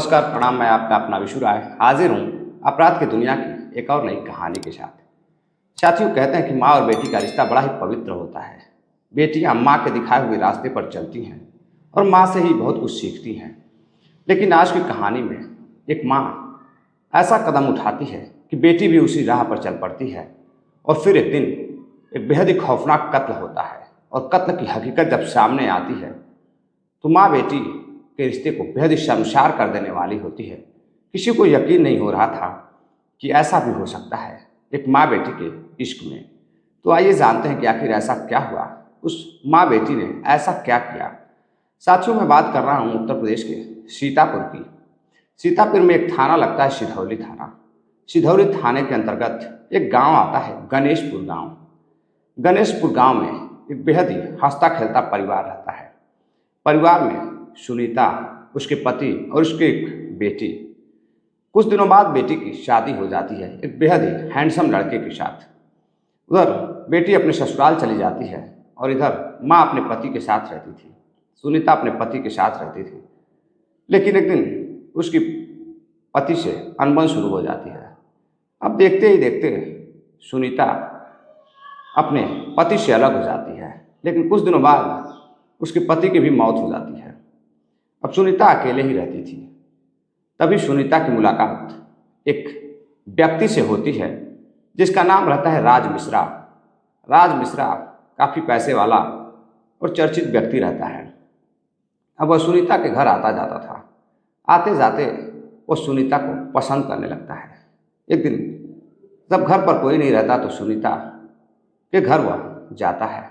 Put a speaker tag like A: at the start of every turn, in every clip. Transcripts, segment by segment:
A: नमस्कार, प्रणाम। मैं आपका अपना विशु राय हाजिर हूँ अपराध की दुनिया की एक और नई कहानी के साथ। साथियों, कहते हैं कि माँ और बेटी का रिश्ता बड़ा ही पवित्र होता है। बेटियाँ माँ के दिखाए हुए रास्ते पर चलती हैं और माँ से ही बहुत कुछ सीखती हैं। लेकिन आज की कहानी में एक माँ ऐसा कदम उठाती है कि बेटी भी उसी राह पर चल पड़ती है और फिर एक दिन एक बेहद ही खौफनाक कत्ल होता है। और कत्ल की हकीकत जब सामने आती है तो माँ बेटी के रिश्ते को बेहद ही शर्मसार कर देने वाली होती है। किसी को यकीन नहीं हो रहा था कि ऐसा भी हो सकता है एक माँ बेटी के इश्क में। तो आइए जानते हैं कि आखिर ऐसा क्या हुआ, उस माँ बेटी ने ऐसा क्या किया। साथियों, मैं बात कर रहा हूँ उत्तर प्रदेश के सीतापुर की। सीतापुर में एक थाना लगता है, सिधौली थाना। सिधौली थाने के अंतर्गत एक गांव आता है, गणेशपुर गांव। गणेशपुर गांव में एक बेहद ही हंसता खेलता परिवार रहता है। परिवार में सुनीता, उसके पति और उसकी एक बेटी। कुछ दिनों बाद बेटी की शादी हो जाती है एक बेहद ही हैंडसम लड़के के साथ। उधर बेटी अपने ससुराल चली जाती है और इधर माँ अपने पति के साथ रहती थी। सुनीता अपने पति के साथ रहती थी। लेकिन एक दिन उसकी पति से अनबन शुरू हो जाती है। अब देखते ही देखते सुनीता अपने पति से अलग हो जाती है। लेकिन कुछ दिनों बाद उसके पति की भी मौत हो जाती है। अब सुनीता अकेले ही रहती थी। तभी सुनीता की मुलाकात एक व्यक्ति से होती है जिसका नाम रहता है राज मिश्रा। राज मिश्रा काफ़ी पैसे वाला और चर्चित व्यक्ति रहता है। अब वह सुनीता के घर आता जाता था। आते जाते वो सुनीता को पसंद करने लगता है। एक दिन जब घर पर कोई नहीं रहता तो सुनीता के घर वह जाता है।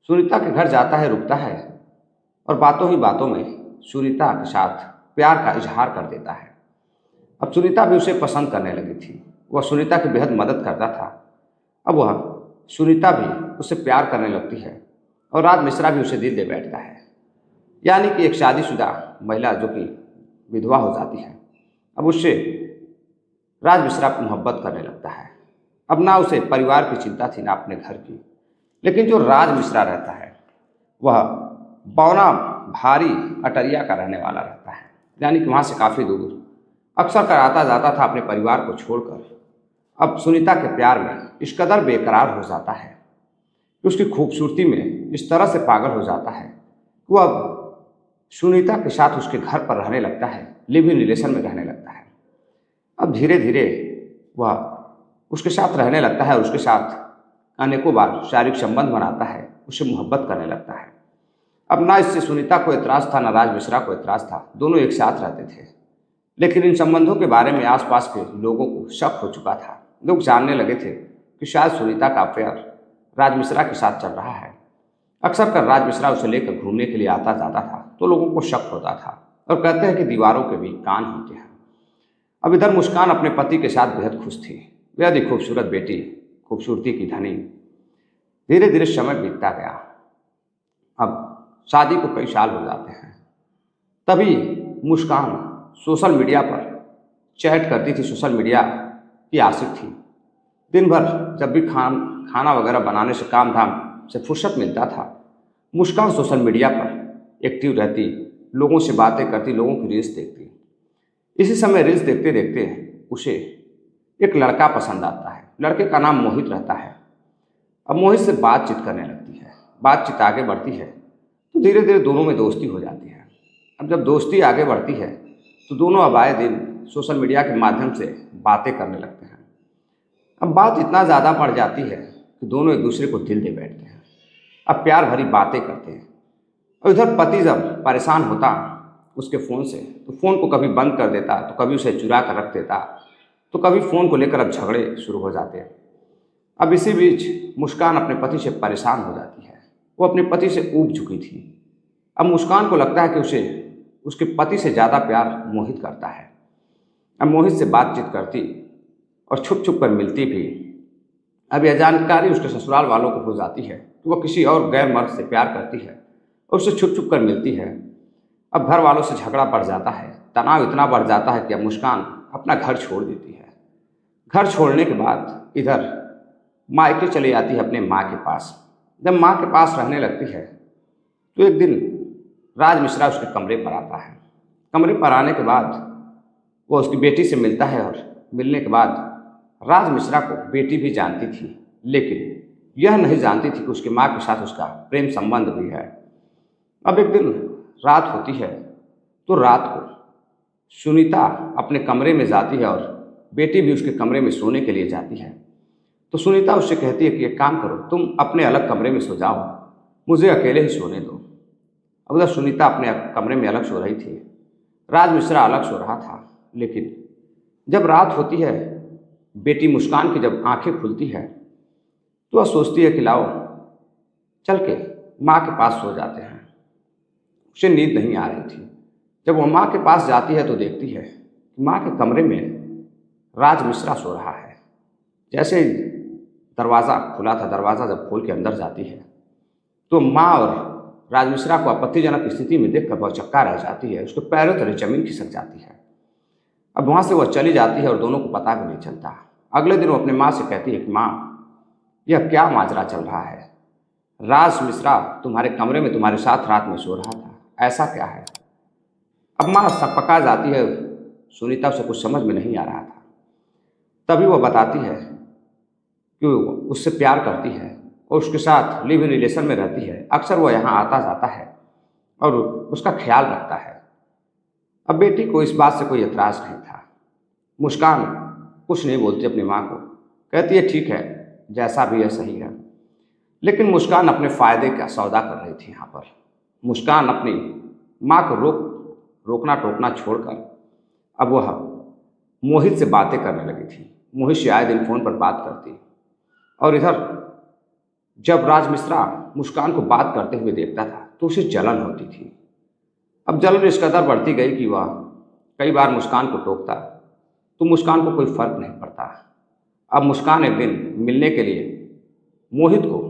A: सुनीता के घर जाता है, रुकता है और बातों ही बातों में सुनीता के साथ प्यार का इजहार कर देता है। अब सुनीता भी उसे पसंद करने लगी थी। वह सुनीता की बेहद मदद करता था। अब वह सुनीता भी उससे प्यार करने लगती है और राज मिश्रा भी उसे दिल दे बैठता है। यानी कि एक शादीशुदा महिला जो कि विधवा हो जाती है, अब उससे राज मिश्रा मोहब्बत करने लगता है। अब ना उसे परिवार की चिंता थी ना अपने घर की। लेकिन जो राज मिश्रा रहता है वह बौना भारी अटरिया का रहने वाला रहता है। यानी कि वहाँ से काफ़ी दूर अक्सर कर आता जाता था अपने परिवार को छोड़कर। अब सुनीता के प्यार में इस कदर बेकरार हो जाता है कि उसकी खूबसूरती में इस तरह से पागल हो जाता है कि वह अब सुनीता के साथ उसके घर पर रहने लगता है, लिव इन रिलेशन में रहने लगता है। अब धीरे धीरे वह उसके साथ रहने लगता है और उसके साथ अनेकों बार शारीरिक संबंध बनाता है, उससे मोहब्बत करने लगता है। अब ना इससे सुनीता को एतराज़ था ना राज मिश्रा को एतराज़ था, दोनों एक साथ रहते थे। लेकिन इन संबंधों के बारे में आसपास के लोगों को शक हो चुका था। लोग जानने लगे थे कि शायद सुनीता का अफेयर राज मिश्रा के साथ चल रहा है। अक्सर कर राज मिश्रा उसे लेकर घूमने के लिए आता जाता था तो लोगों को शक होता था और कहते हैं कि दीवारों के भी कान होते हैं। अब इधर मुस्कान अपने पति के साथ बेहद खुश थी। बेहद ही खूबसूरत बेटी, खूबसूरती की धनी। धीरे धीरे समय बीतता गया। अब शादी को कई साल हो जाते हैं। तभी मुस्कान सोशल मीडिया पर चैट करती थी, सोशल मीडिया की आशिक थी। दिन भर जब भी खाना वगैरह बनाने से, काम धाम से फुर्सत मिलता था, मुस्कान सोशल मीडिया पर एक्टिव रहती, लोगों से बातें करती, लोगों की रील्स देखती। इसी समय रील्स देखते देखते उसे एक लड़का पसंद आता है। लड़के का नाम मोहित रहता है। अब मोहित से बातचीत करने लगती है। बातचीत आगे बढ़ती है तो धीरे धीरे दोनों में दोस्ती हो जाती है। अब जब दोस्ती आगे बढ़ती है तो दोनों अब आए दिन सोशल मीडिया के माध्यम से बातें करने लगते हैं। अब बात इतना ज़्यादा बढ़ जाती है कि दोनों एक दूसरे को दिल दे बैठते हैं। अब प्यार भरी बातें करते हैं। और इधर पति जब परेशान होता उसके फ़ोन से तो फ़ोन को कभी बंद कर देता तो कभी उसे चुरा कर रख देता तो कभी फ़ोन को लेकर अब झगड़े शुरू हो जाते हैं। अब इसी बीच मुस्कान अपने पति से परेशान हो जाती है। वो अपने पति से ऊब चुकी थी। अब मुस्कान को लगता है कि उसे उसके पति से ज़्यादा प्यार मोहित करता है। अब मोहित से बातचीत करती और छुप छुप कर मिलती भी। अब यह जानकारी उसके ससुराल वालों को हो जाती है तो वह किसी और गैर मर्द से प्यार करती है और उससे छुप छुप कर मिलती है। अब घर वालों से झगड़ा बढ़ जाता है। तनाव इतना बढ़ जाता है कि अब मुस्कान अपना घर छोड़ देती है। घर छोड़ने के बाद इधर मायके चली जाती है अपने माँ के पास। जब माँ के पास रहने लगती है तो एक दिन राज मिश्रा उसके कमरे पर आता है। कमरे पर आने के बाद वो उसकी बेटी से मिलता है और मिलने के बाद राज मिश्रा को बेटी भी जानती थी, लेकिन यह नहीं जानती थी कि उसकी माँ के साथ उसका प्रेम संबंध भी है। अब एक दिन रात होती है तो रात को सुनीता अपने कमरे में जाती है और बेटी भी उसके कमरे में सोने के लिए जाती है। तो सुनीता उससे कहती है कि एक काम करो, तुम अपने अलग कमरे में सो जाओ, मुझे अकेले ही सोने दो। अब उधर सुनीता अपने कमरे में अलग सो रही थी, राज मिश्रा अलग सो रहा था। लेकिन जब रात होती है, बेटी मुस्कान की जब आंखें खुलती है तो वह सोचती है कि लाओ चल के माँ के पास सो जाते हैं। उसे नींद नहीं आ रही थी। जब वह माँ के पास जाती है तो देखती है कि माँ के कमरे में राज मिश्रा सो रहा है। जैसे ही दरवाज़ा खुला था, दरवाज़ा जब खोल के अंदर जाती है तो माँ और राज मिश्रा को आपत्तिजनक स्थिति में देखकर वह चक्का रह जाती है, उसके पैरों तले जमीन खिसक जाती है। अब वहाँ से वह चली जाती है और दोनों को पता भी नहीं चलता। अगले दिन वो अपने माँ से कहती है कि माँ, यह क्या माजरा चल रहा है? राज मिश्रा तुम्हारे कमरे में तुम्हारे साथ रात में सो रहा था, ऐसा क्या है? अब माँ सकपका जाती है, सुनीता उसे कुछ समझ में नहीं आ रहा था। तभी वह बताती है कि वो उससे प्यार करती है और उसके साथ लिव इन रिलेशन में रहती है। अक्सर वह यहाँ आता जाता है और उसका ख्याल रखता है। अब बेटी को इस बात से कोई एतराज़ नहीं था। मुस्कान कुछ नहीं बोलती अपनी माँ को, कहती है ठीक है, जैसा भी है सही है। लेकिन मुस्कान अपने फ़ायदे का सौदा कर रही थी। यहाँ पर मुस्कान अपनी माँ को रोकना टोकना छोड़कर अब वह मोहित से बातें करने लगी थी। मोहित से आए दिन फ़ोन पर बात करती और इधर जब राज मिश्रा मुस्कान को बात करते हुए देखता था तो उसे जलन होती थी। अब जलन इस कदर बढ़ती गई कि वह कई बार मुस्कान को टोकता तो मुस्कान को कोई फर्क नहीं पड़ता। अब मुस्कान एक दिन मिलने के लिए मोहित को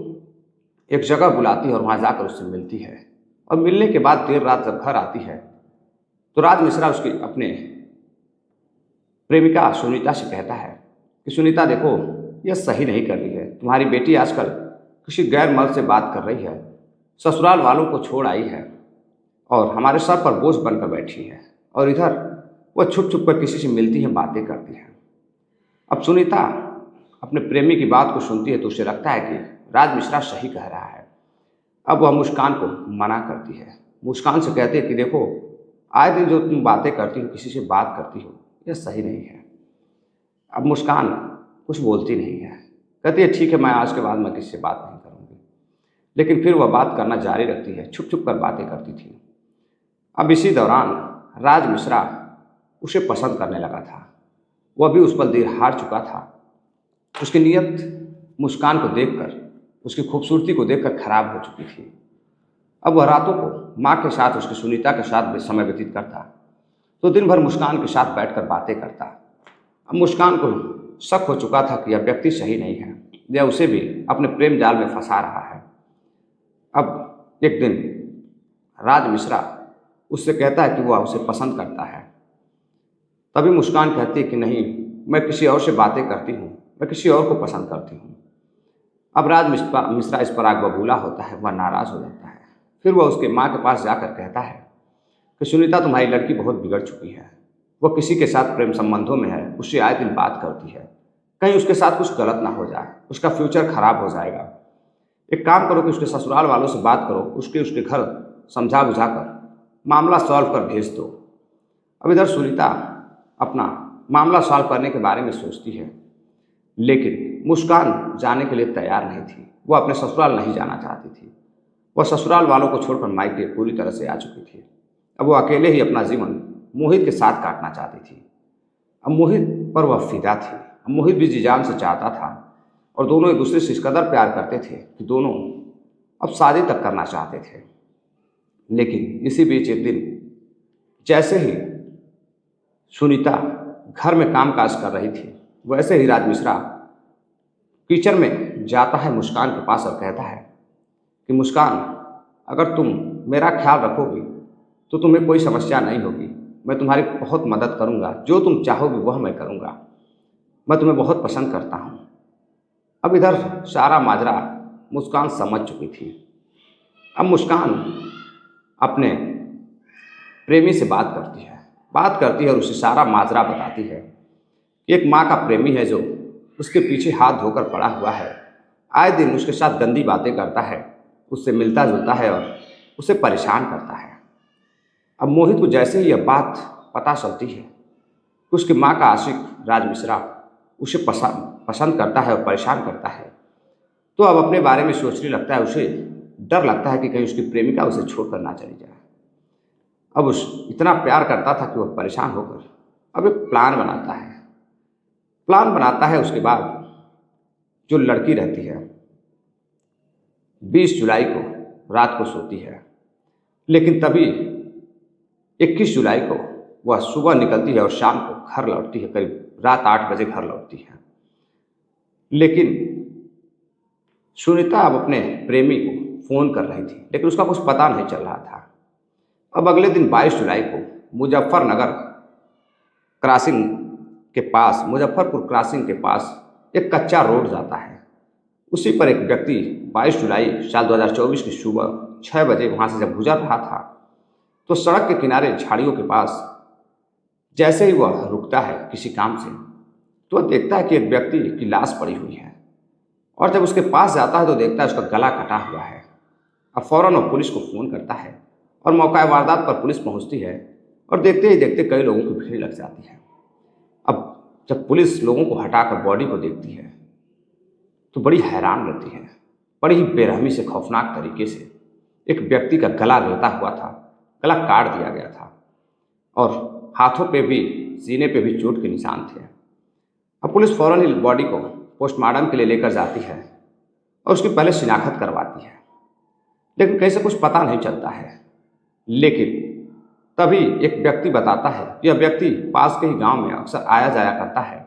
A: एक जगह बुलाती है और वहाँ जाकर उससे मिलती है। और मिलने के बाद देर रात जब घर आती है तो राज मिश्रा उसकी अपने प्रेमिका सुनीता से कहता है कि सुनीता देखो, यह सही नहीं कर रही है, तुम्हारी बेटी आजकल किसी गैर मर्द से बात कर रही है, ससुराल वालों को छोड़ आई है और हमारे सर पर बोझ बनकर बैठी है, और इधर वह छुप छुप कर किसी से मिलती है, बातें करती है। अब सुनीता अपने प्रेमी की बात को सुनती है तो उसे लगता है कि राज मिश्रा सही कह रहा है। अब वह मुस्कान को मना करती है। मुस्कान से कहती है कि देखो, आए दिन जो तुम बातें करती हो, किसी से बात करती हो, यह सही नहीं है। अब मुस्कान कुछ बोलती नहीं है, कहती है ठीक है, मैं आज के बाद मैं किसी से बात नहीं करूँगी। लेकिन फिर वह बात करना जारी रखती है, छुप छुप कर बातें करती थी। अब इसी दौरान राज मिश्रा उसे पसंद करने लगा था। वह भी उस पर दिल हार चुका था। उसकी नीयत मुस्कान को देखकर, उसकी खूबसूरती को देखकर खराब हो चुकी थी। अब वह रातों को माँ के साथ, उसकी सुनीता के साथ समय व्यतीत करता तो दिन भर मुस्कान के साथ बैठकर बातें करता। अब मुस्कान को शक हो चुका था कि यह व्यक्ति सही नहीं है, यह उसे भी अपने प्रेम जाल में फंसा रहा है। अब एक दिन राज मिश्रा उससे कहता है कि वह उसे पसंद करता है। तभी मुस्कान कहती है कि नहीं, मैं किसी और से बातें करती हूँ, मैं किसी और को पसंद करती हूँ। अब राज मिश्रा इस पर आग बबूला होता है, वह नाराज़ हो जाता है। फिर वह उसके माँ के पास जाकर कहता है कि सुनीता, तुम्हारी लड़की बहुत बिगड़ चुकी है, वह किसी के साथ प्रेम संबंधों में है, उससे आए दिन बात करती है, कहीं उसके साथ कुछ गलत ना हो जाए, उसका फ्यूचर खराब हो जाएगा। एक काम करो कि उसके ससुराल वालों से बात करो, उसके घर समझा बुझा कर मामला सॉल्व कर भेज दो। अब इधर सुनीता अपना मामला सॉल्व करने के बारे में सोचती है, लेकिन मुस्कान जाने के लिए तैयार नहीं थी। वह अपने ससुराल नहीं जाना चाहती थी। वह ससुराल वालों को छोड़कर मायके पूरी तरह से आ चुकी थी। अब वह अकेले ही अपना जीवन मोहित के साथ काटना चाहती थी। अब मोहित पर वह फिदा थी। अब मोहित भी जी जान से चाहता था और दोनों एक दूसरे से इस कदर प्यार करते थे कि दोनों अब शादी तक करना चाहते थे। लेकिन इसी बीच एक दिन जैसे ही सुनीता घर में कामकाज कर रही थी, वैसे ही राज मिश्रा किचन में जाता है मुस्कान के पास और कहता है कि मुस्कान, अगर तुम मेरा ख्याल रखोगी तो तुम्हें कोई समस्या नहीं होगी, मैं तुम्हारी बहुत मदद करूंगा, जो तुम चाहोगी वह मैं करूंगा, मैं तुम्हें बहुत पसंद करता हूं। अब इधर सारा माजरा मुस्कान समझ चुकी थी। अब मुस्कान अपने प्रेमी से बात करती है बात करती है और उसे सारा माजरा बताती है कि एक माँ का प्रेमी है जो उसके पीछे हाथ धोकर पड़ा हुआ है, आए दिन उसके साथ गंदी बातें करता है, उससे मिलता जुलता है और उसे परेशान करता है। अब मोहित को जैसे ही यह बात पता चलती है कि उसकी माँ का आशिक राज मिश्रा उसे पसंद करता है और परेशान करता है, तो अब अपने बारे में सोचने लगता है। उसे डर लगता है कि कहीं उसकी प्रेमिका उसे छोड़कर ना चली जाए। अब उस इतना प्यार करता था कि वह परेशान होकर अब एक प्लान बनाता है। उसके बाद जो लड़की रहती है 20 जुलाई को रात को सोती है, लेकिन तभी 21 जुलाई को वह सुबह निकलती है और शाम को घर लौटती है, करीब रात 8 बजे घर लौटती है। लेकिन सुनीता अब अपने प्रेमी को फ़ोन कर रही थी, लेकिन उसका कुछ पता नहीं चल रहा था। अब अगले दिन 22 जुलाई को मुजफ्फरपुर क्रॉसिंग के पास एक कच्चा रोड जाता है। उसी पर एक व्यक्ति 22 जुलाई साल 2024 की सुबह 6 बजे वहाँ से जब गुजर रहा था, तो सड़क के किनारे झाड़ियों के पास जैसे ही वह रुकता है किसी काम से, तो वह देखता है कि एक व्यक्ति की लाश पड़ी हुई है। और जब उसके पास जाता है तो देखता है उसका गला कटा हुआ है। अब फौरन वो पुलिस को फ़ोन करता है और मौका वारदात पर पुलिस पहुंचती है और देखते ही देखते कई लोगों की भीड़ लग जाती है। अब जब पुलिस लोगों को हटाकर बॉडी को देखती है तो बड़ी हैरान रहती है। बड़ी ही बेरहमी से, खौफनाक तरीके से एक व्यक्ति का गला रेता हुआ था, गला काट दिया गया था और हाथों पे भी, सीने पे भी चोट के निशान थे। अब पुलिस फौरन ही बॉडी को पोस्टमार्टम के लिए लेकर जाती है और उसकी पहले शिनाख्त करवाती है, लेकिन कहीं से कुछ पता नहीं चलता है। लेकिन तभी एक व्यक्ति बताता है, यह व्यक्ति पास के ही गांव में अक्सर आया जाया करता है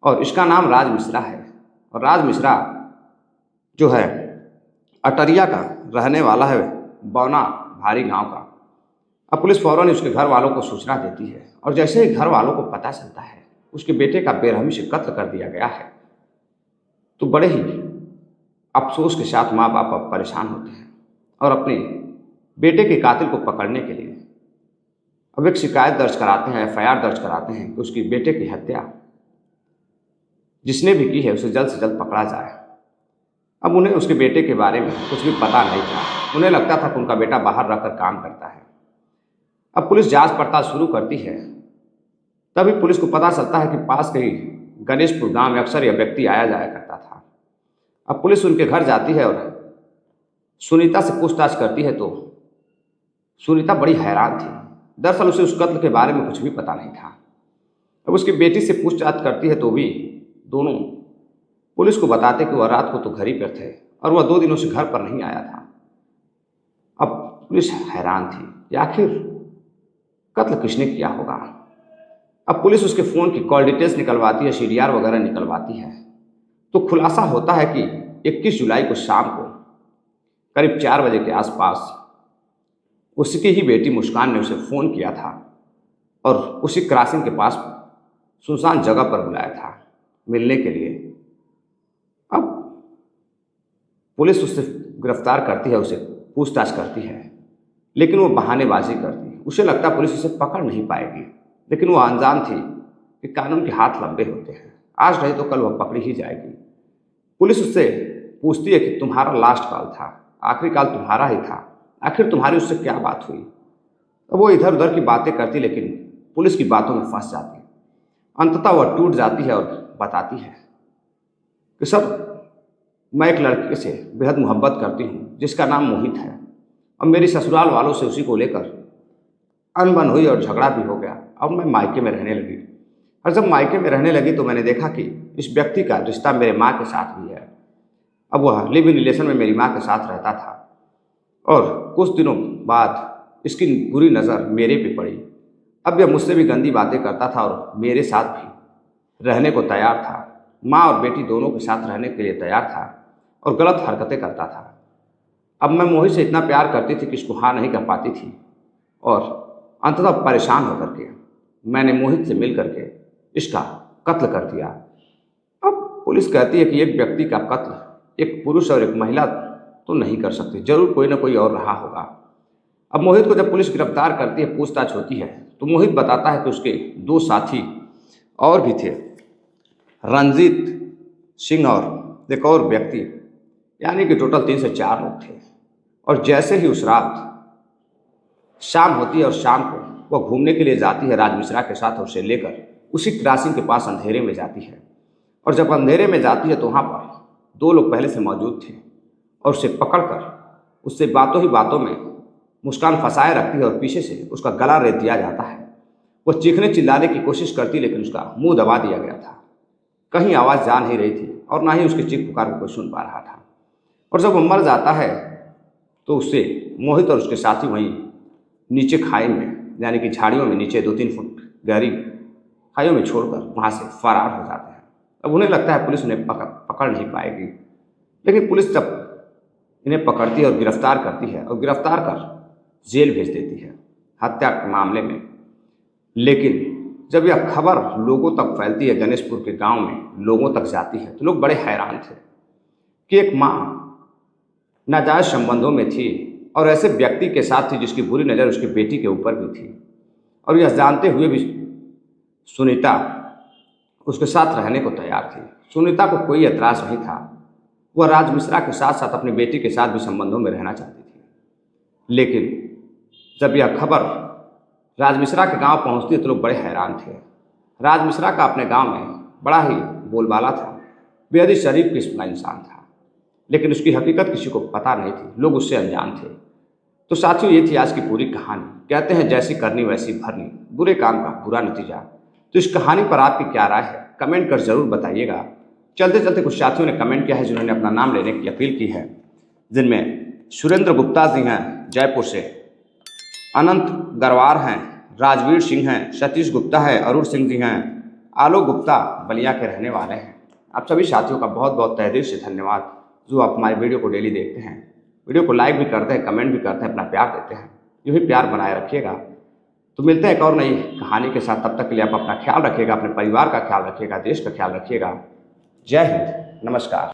A: और इसका नाम राज मिश्रा है। और राज मिश्रा जो है अटरिया का रहने वाला है, बौना भारी गांव का। अब पुलिस फौरन ही उसके घर वालों को सूचना देती है और जैसे ही घर वालों को पता चलता है उसके बेटे का बेरहमी से कत्ल कर दिया गया है, तो बड़े ही अफसोस के साथ माँ बाप अब परेशान होते हैं और अपने बेटे के कातिल को पकड़ने के लिए अब एक शिकायत दर्ज कराते हैं, FIR दर्ज कराते हैं कि उसकी बेटे की हत्या जिसने भी की है उसे जल्द से जल्द पकड़ा जाए। अब उन्हें उसके बेटे के बारे में कुछ भी पता नहीं था। उन्हें लगता था कि उनका बेटा बाहर रहकर काम करता है। अब पुलिस जांच पड़ताल शुरू करती है। तभी पुलिस को पता चलता है कि पास के ही गणेशपुर गांव में अक्सर यह व्यक्ति आया जाया करता था। अब पुलिस उनके घर जाती है और सुनीता से पूछताछ करती है, तो सुनीता बड़ी हैरान थी। दरअसल उसे उस कत्ल के बारे में कुछ भी पता नहीं था। अब उसकी बेटी से पूछताछ करती है तो भी दोनों पुलिस को बताते कि वह रात को तो घर ही पर थे और वह 2 दिनों से घर पर नहीं आया था। अब पुलिस हैरान थी कि आखिर कत्ल किसने किया होगा। अब पुलिस उसके फ़ोन की कॉल डिटेल्स निकलवाती है, CDR वगैरह निकलवाती है, तो खुलासा होता है कि 21 जुलाई को शाम को करीब 4 बजे के आसपास उसकी ही बेटी मुस्कान ने उसे फ़ोन किया था और उसी क्रॉसिंग के पास सुनसान जगह पर बुलाया था मिलने के लिए। अब पुलिस उससे गिरफ्तार करती है, उसे पूछताछ करती है, लेकिन वो बहानेबाजी करती है। उसे लगता पुलिस उसे पकड़ नहीं पाएगी, लेकिन वो अनजान थी कि कानून के हाथ लंबे होते हैं, आज नहीं तो कल वह पकड़ी ही जाएगी। पुलिस उससे पूछती है कि तुम्हारा लास्ट कॉल था, आखिरी कॉल तुम्हारा ही था, आखिर तुम्हारी उससे क्या बात हुई। तो वो इधर उधर की बातें करती, लेकिन पुलिस की बातों में फंस जाती। अंततः वह टूट जाती है और बताती है कि सर, मैं एक लड़के से बेहद मोहब्बत करती हूँ जिसका नाम मोहित है, और मेरी ससुराल वालों से उसी को लेकर अनबन हुई और झगड़ा भी हो गया। अब मैं मायके में रहने लगी, और जब मायके में रहने लगी तो मैंने देखा कि इस व्यक्ति का रिश्ता मेरे माँ के साथ भी है। अब वह लिव इन रिलेशन में मेरी माँ के साथ रहता था और कुछ दिनों बाद इसकी बुरी नज़र मेरे पे पड़ी। अब यह मुझसे भी गंदी बातें करता था और मेरे साथ भी रहने को तैयार था। माँ और बेटी दोनों के साथ रहने के लिए तैयार था और गलत हरकतें करता था। अब मैं मोहित से इतना प्यार करती थी कि इसको हाँ नहीं कर पाती थी, और अंततः परेशान होकर के मैंने मोहित से मिल करके इसका कत्ल कर दिया। अब पुलिस कहती है कि एक व्यक्ति का कत्ल एक पुरुष और एक महिला तो नहीं कर सकती, जरूर कोई ना कोई और रहा होगा। अब मोहित को जब पुलिस गिरफ्तार करती है, पूछताछ होती है, तो मोहित बताता है कि उसके 2 साथी और भी थे, रंजीत सिंह और एक और व्यक्ति, यानी कि टोटल 3 से 4 लोग थे। और जैसे ही उस रात शाम होती है और शाम को वह घूमने के लिए जाती है राज मिश्रा के साथ और उसे लेकर उसी क्रॉसिंग के पास अंधेरे में जाती है। और जब अंधेरे में जाती है तो वहाँ पर 2 लोग पहले से मौजूद थे और उसे पकड़कर उससे बातों ही बातों में मुस्कान फंसाए रखती है और पीछे से उसका गला रेत दिया जाता है। वह चीखने चिल्लाने की कोशिश करती, लेकिन उसका मुंह दबा दिया गया था। कहीं आवाज़ जा नहीं रही थी और ना ही उसकी चीख पुकार को कोई सुन पा रहा था। और जब वो मर जाता है तो उससे मोहित और उसके साथी वहीं नीचे खाई में, यानी कि झाड़ियों में नीचे 2-3 फुट गहरी खाइयों में छोड़कर वहाँ से फरार हो जाते हैं। अब उन्हें लगता है पुलिस उन्हें पकड़ नहीं पाएगी, लेकिन पुलिस जब इन्हें पकड़ती है और गिरफ्तार करती है और गिरफ्तार कर जेल भेज देती है हत्या के मामले में। लेकिन जब यह खबर लोगों तक फैलती है, गणेशपुर के गांव में लोगों तक जाती है, तो लोग बड़े हैरान थे कि एक माँ नाजायज संबंधों में थी और ऐसे व्यक्ति के साथ थी जिसकी बुरी नज़र उसकी बेटी के ऊपर भी थी। और यह जानते हुए भी सुनीता उसके साथ रहने को तैयार थी। सुनीता को कोई एतराज़ नहीं था, वह राज मिश्रा के साथ साथ अपनी बेटी के साथ भी संबंधों में रहना चाहती थी। लेकिन जब यह खबर राज मिश्रा के गांव पहुंचती तो लोग बड़े हैरान थे। राज मिश्रा का अपने गांव में बड़ा ही बोलबाला था, बेहद ही शरीफ किस्म का इंसान था, लेकिन उसकी हकीकत किसी को पता नहीं थी, लोग उससे अनजान थे। तो साथियों, ये थी आज की पूरी कहानी। कहते हैं जैसी करनी वैसी भरनी, बुरे काम का बुरा नतीजा। तो इस कहानी पर आपकी क्या राय है, कमेंट कर ज़रूर बताइएगा। चलते चलते कुछ साथियों ने कमेंट किया है जिन्होंने अपना नाम लेने की अपील की है, जिनमें सुरेंद्र गुप्ता जी हैं जयपुर से, अनंत गरवार हैं, राजवीर सिंह हैं, सतीश गुप्ता है, अरुण सिंह जी हैं, आलोक गुप्ता बलिया के रहने वाले हैं। आप सभी साथियों का बहुत बहुत तहे दिल से धन्यवाद जो आप हमारे वीडियो को डेली देखते हैं, वीडियो को लाइक भी करते हैं, कमेंट भी करते हैं, अपना प्यार देते हैं। यूँ ही प्यार बनाए रखिएगा। तो मिलते हैं एक और नई कहानी के साथ। तब तक के लिए आप अपना ख्याल रखिएगा, अपने परिवार का ख्याल रखिएगा, देश का ख्याल रखिएगा। जय हिंद, नमस्कार।